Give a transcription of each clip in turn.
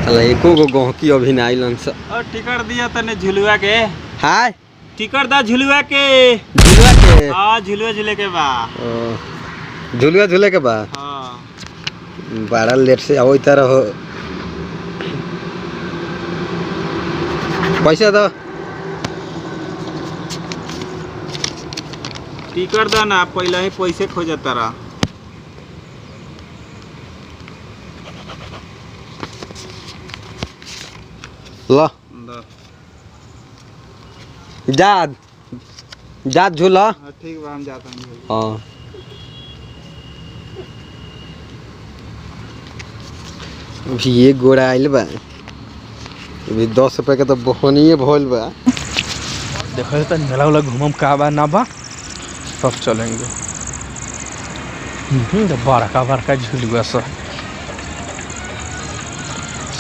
चला एको गो गहकी अभी ना आइलन स। और टिकट दिया तने झुलुआ के। हाय टिकट दा झुलुआ के। झुलुआ के? हां झुलुआ झूले के बा। झुलुआ झूले के बा? हां। बड़ा लेट से आओ इधर हो। पैसा दो। टिकट दा ना पहले ही पैसे खोजता रहा। ला जा झूला। ठीक बा हम जाता हूं। हाँ अभी ये गोड़ा आइल बा। अभी 10 रुपए के तो बहनिए भोल बा। देखो तो मेला वाला घूमम का बा ना बा सब चलेंगे। बड़का बड़का झुलुआ सब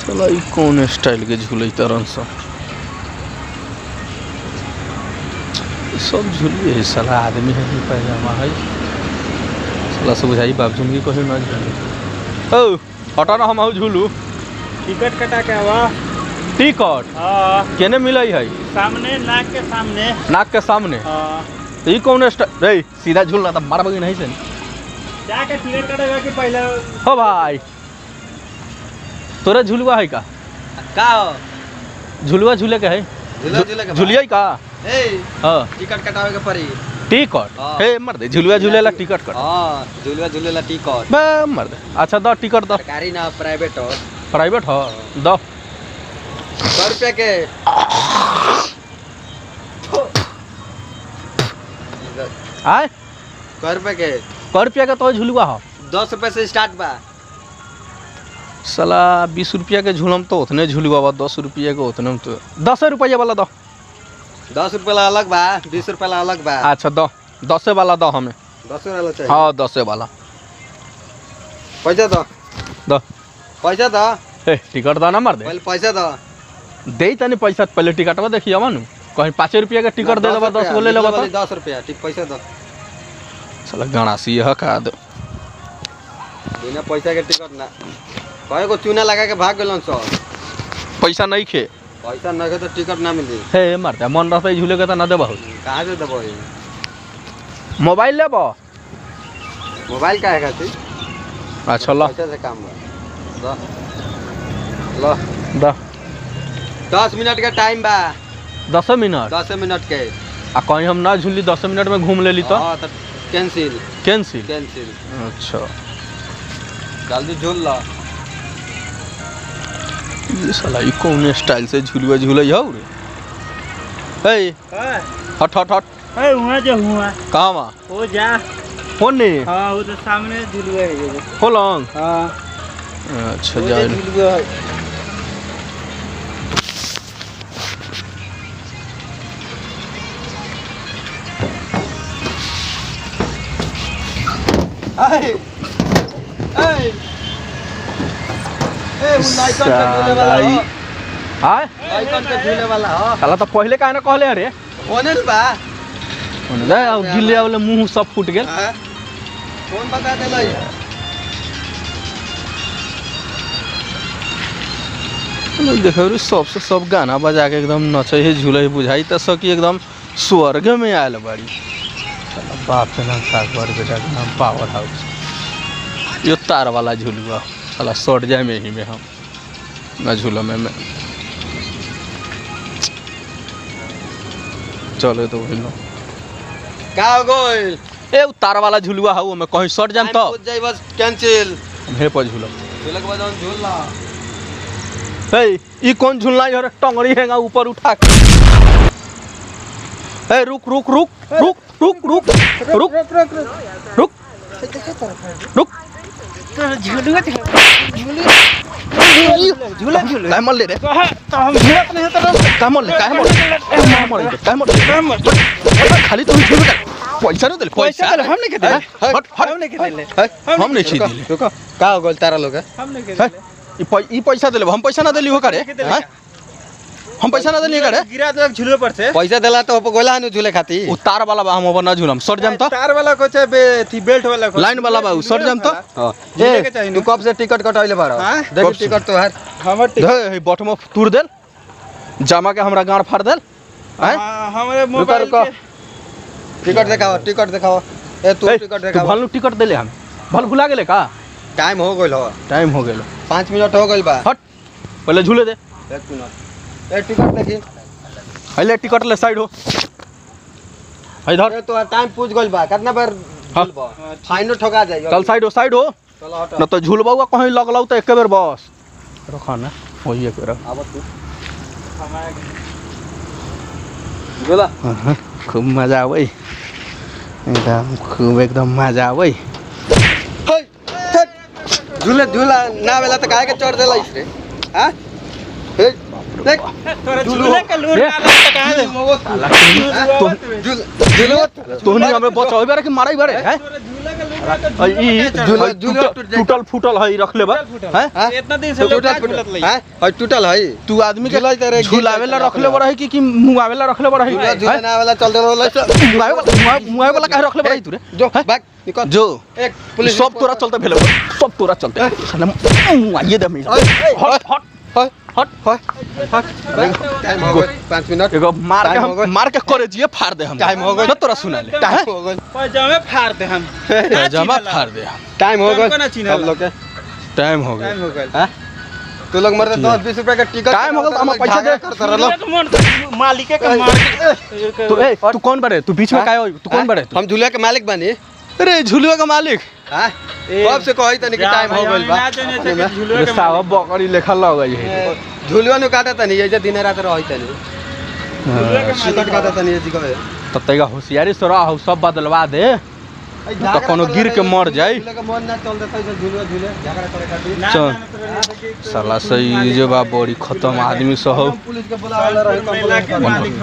चला कौन स्टाइल के झूले तरन सब झूलिए है। साला आदमी है पैजामा है साला सब बुझाई बाबजून की कहीं ना झूले। ओ हटा ना हम झूलू। टिकट कटा के आवा। टिकट हां केने मिलाई है? सामने नाक के सामने। नाक के सामने? हां तो ये कौन स्टाइल रे? सीधा झूलना तो मार बगी नहीं से जाके टिकट कटेगा कि पहले। हो भाई तोरा झुलुआ है का? झुलुआ झूले के है? झुलिया का? हाँ टिकट कटावे के पड़ी। टिकट हे मर दे झुलुआ झूलेला टिकट कट। हाँ झुलुआ झूलेला टिकट बे मर दे। अच्छा दो टिकट दो। सरकारी ना प्राइवेट हो। प्राइवेट हो दो। 100 रुपया के। आए 100 रुपया के? 100 रुपया का तो झुलुआ हो। 10 रुपए से स्टार्ट बा। साला 20 रुपया के झूलम तो उतने झुलुआ बा। 10 रुपया के उतने तो 10 रुपया वाला दो। 10 रुपया वाला अलग बा 20 रुपया वाला अलग बा। अच्छा दो 10 वाला दो हमें। 10 वाला चाहिए? हाँ 10 वाला। पैसा दो। दो पैसा दो। हे टिकट दो ना मर दे। पहले पैसा दो। दे तनी पैसा पहले टिकटवा देखिए मानू कहीं 5 रुपया का टिकट दे देबा 10 गो ले लेबा तो 10 रुपया ठीक पैसा दो। साला गणासी है का दो बिना पैसा के टिकट ना। कहे को चूना लगा के भाग गेलन सब। पैसा नहीं खे। पैसा नहीं के तो टिकट ना मिली। हे मरता मन रहता झूले के तो ना देबा। कहाँ से देबो? मोबाइल लेबो? मोबाइल का है खातिर? अच्छा ला पैसा से काम बा। लो दा 10 मिनट का टाइम बा। 10 मिनट? 10 मिनट के। आ कहीं हम ना झूली 10 मिनट में घूम लेली तो? हाँ तो कैंसिल। कैंसिल? कैंसिल। अच्छा जल्दी झूल ला। ये साला ई कौन स्टाइल से झूलुआ झूले हो रे? हे हट हट हट। ए हुआ जो हुआ। कहां वहां? ओ जा। कौन ने? हां वो तो सामने झुलुआ है। होलंग? हां अच्छा जाए झुलुआ है। ए नाइकन के झूले वाला हो। हां नाइकन के झूले वाला हो। साला तो पहले काहे ना कहले अरे? ओने बा। ओने दे अब गिल्ले वाले मुंह सब फूट गेल। कौन बता देलै? देखो रे सबसे सब गाना बजा के एकदम नचे है झूले बुझाई त सकी एकदम स्वर्ग में आयल बाड़ी। साला बाप के नाम सागर बेटा के नाम पावर हाउस। यो तार वाला झुलुआ साला सट जाए में ही में हम ना झूला में चले तो वही लो का हो गइल? ए तार वाला झुलुआ हाउ में कहीं सट जाम तो जाई बस कैंसिल। हे पर झूला झूले के बाद झूल ला। ए ई कौन झूलना यार? टंगड़ी हैगा ऊपर उठा के। ए रुक रुक रुक रुक रुक रुक रुक रुक रुक झुलुआ झूला झूला काय मन ले रे? तो हम झूलत नहीं होता। काय मन ले? काय मन ले? खाली तू झूल कर पैसा न दे। पैसा हम नहीं के दे। हट हम नहीं के दे। हम नहीं छी दिले। का हो गइल तारा लोग? हम नहीं के दे। ई पैसा देले हम पैसा ना देली हो करे? हम पैसा ना देली करे? गिरा दे झूले पर से। पैसा देला तो गोला न झूले खाती। उतार वाला बा हम ओवर ना झूलम सट जाम तो। तार वाला को चाहे थी बेल्ट वाला को। लाइन वाला बा सट जाम तो। हां तू कब से टिकट कटाइले बारो? देखी टिकट तो है। हमर हे बॉटम ऑफ तूर देल जमा के हमरा गाड़ फाड़ देल हैं हमरे मोबाइल रुको। के टिकट दिखाओ ए तू टिकट तू दिखाओ भलनु टिकट देले हम भल भुला गेले का टाइम हो गइल हो टाइम हो गेलो 5 मिनट हो गइल बा हट पहले झूले दे 1 मिनट ए टिकट देखी पहले टिकट ले साइड हो इधर ए तो टाइम पूछ गइल बा कितना बार हाँ। बोलबा फाइनो ठगा जाई चल साइड हो चलो हट न तो झूलबा कहीं लगलौ तो एक बेर बस रखा ना वही एक बेर आब तू बोला खूब मजा आवे एकदम खूब एकदम मजा आवे झूला ना वेला त काहे के चढ़ देला इस रे हां हे देख तोरा झूले के लूर ना लग कहां दे झूला तोहनी हमें बचावे बारे कि माराई बारे हैं तोरा झूले के लूर ई टूटल फूटल है रख लेबा हैं इतना दिन से लोग झूलत लई हां और टूटल है तू आदमी के झूला तेरे झूलावेला रख ले बड़ा है कि मुआवेला रख ले बड़ा है झूला ना वाला चल देला मुआवेला काहे रख ले बड़ा है तू रे जो भाग निकल जो एक पुलिस सब तोरा चलते भेले सब तोरा चलते साला मुआइए दे मैं हट हट हट टाइम हो गइल 5 मिनट एगो मार के करे जिए फाड़ दे हम टाइम हो गइल। तोरा सुना ले टाइम हो गइल पजामे फाड़ दे हम जमा फाड़ दे हम टाइम हो हमको ना गइल चिन्हला। सब लोग के टाइम हो टाइम गया हो गइल हां तू लोग मरते 10-20 रुपए का टिकट टाइम हो गइल, हम पैसा दे। करते रहलो मालिक के मार के तू ए तू कौन बड़े तू बीच में काहे हो तू कौन बड़े तू हम झूला के मालिक बानी अरे झुलुआ का मालिक हां कब से कही तनी कि टाइम हो गइल बा झूले रे के सावा बकरी लेखा लग गई है झूलवा नु काटा तनी ये दिन रात रही तनी टिकट काटा तनी जी कहे तब तैगा होशियारी से रह सब बदलवा दे तो कोनो गिर के मर जाई झूले का मन ना चल देता है झूले झगड़ा करे खातिर चल साला सही जो बा बड़ी खत्म आदमी सब हो पुलिस के बुलावे रही मालिक